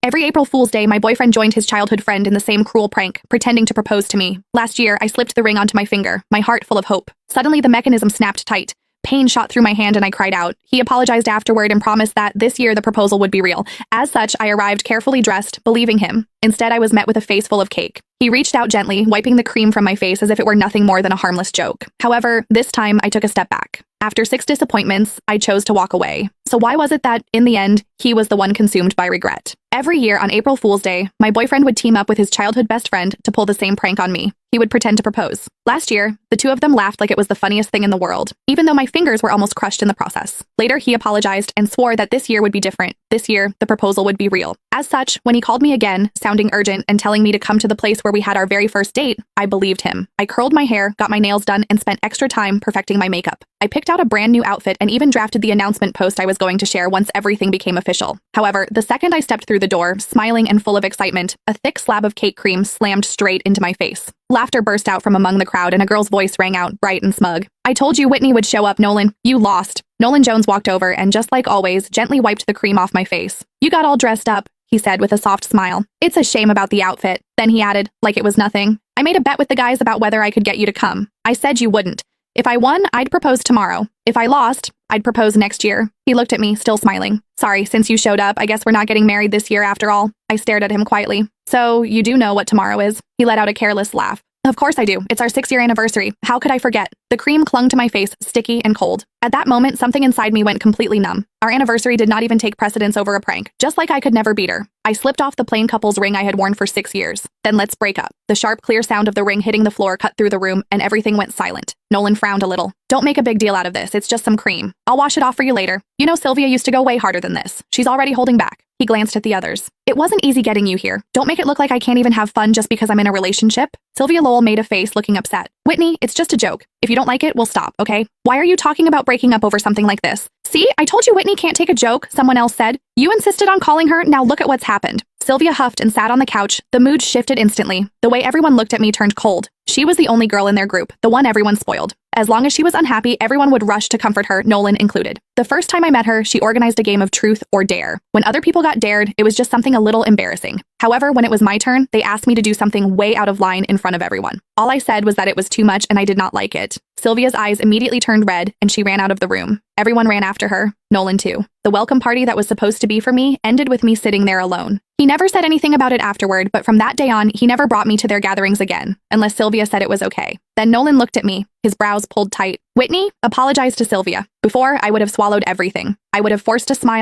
Every April Fool's Day, my boyfriend joined his childhood friend in the same cruel prank, pretending to propose to me. Last year, I slipped the ring onto my finger, my heart full of hope. Suddenly, the mechanism snapped tight. Pain shot through my hand and I cried out. He apologized afterward and promised that this year the proposal would be real. As such, I arrived carefully dressed, believing him. Instead, I was met with a face full of cake. He reached out gently, wiping the cream from my face as if it were nothing more than a harmless joke. However, this time I took a step back. After 6 disappointments, I chose to walk away. So why was it that, in the end, he was the one consumed by regret? Every year on April Fool's Day, my boyfriend would team up with his childhood best friend to pull the same prank on me. He would pretend to propose. Last year, the two of them laughed like it was the funniest thing in the world, even though my fingers were almost crushed in the process. Later, he apologized and swore that this year would be different. This year, the proposal would be real. As such, when he called me again, sounding urgent and telling me to come to the place where we had our very first date, I believed him. I curled my hair, got my nails done, and spent extra time perfecting my makeup. I picked out a brand new outfit and even drafted the announcement post I was going to share once everything became official. However, the second I stepped through the door, smiling and full of excitement, a thick slab of cake cream slammed straight into my face. Laughter burst out from among the crowd and a girl's voice rang out, bright and smug. "I told you Whitney would show up, Nolan. You lost." Nolan Jones walked over and, just like always, gently wiped the cream off my face. "You got all dressed up," he said with a soft smile. "It's a shame about the outfit." Then he added, like it was nothing, "I made a bet with the guys about whether I could get you to come. I said you wouldn't. If I won, I'd propose tomorrow. If I lost, I'd propose next year." He looked at me, still smiling. "Sorry, since you showed up, I guess we're not getting married this year after all." I stared at him quietly. "So, you do know what tomorrow is?" He let out a careless laugh. "Of course I do. It's our 6-year anniversary. How could I forget?" The cream clung to my face, sticky and cold. At that moment, something inside me went completely numb. Our anniversary did not even take precedence over a prank, just like I could never beat her. I slipped off the plain couple's ring I had worn for 6 years. "Then let's break up." The sharp, clear sound of the ring hitting the floor cut through the room, and everything went silent. Nolan frowned a little. "Don't make a big deal out of this. It's just some cream. I'll wash it off for you later. You know Sylvia used to go way harder than this. She's already holding back." He glanced at the others. "It wasn't easy getting you here. Don't make it look like I can't even have fun just because I'm in a relationship." Sylvia Lowell made a face, looking upset. "Whitney, it's just a joke. If you don't like it, we'll stop, okay? Why are you talking about breaking up over something like this?" "See, I told you Whitney can't take a joke," someone else said. "You insisted on calling her, now look at what's happened." Sylvia huffed and sat on the couch. The mood shifted instantly. The way everyone looked at me turned cold. She was the only girl in their group, the one everyone spoiled. As long as she was unhappy, everyone would rush to comfort her, Nolan included. The first time I met her, she organized a game of truth or dare. When other people got dared, it was just something a little embarrassing. However, when it was my turn, they asked me to do something way out of line in front of everyone. All I said was that it was too much and I did not like it. Sylvia's eyes immediately turned red and she ran out of the room. Everyone ran after her, Nolan too. The welcome party that was supposed to be for me ended with me sitting there alone. He never said anything about it afterward, but from that day on, he never brought me to their gatherings again, unless Sylvia said it was okay. Then Nolan looked at me, his brows pulled tight. "Whitney, apologize to Sylvia. Before, I would have swallowed everything. I would have forced a smile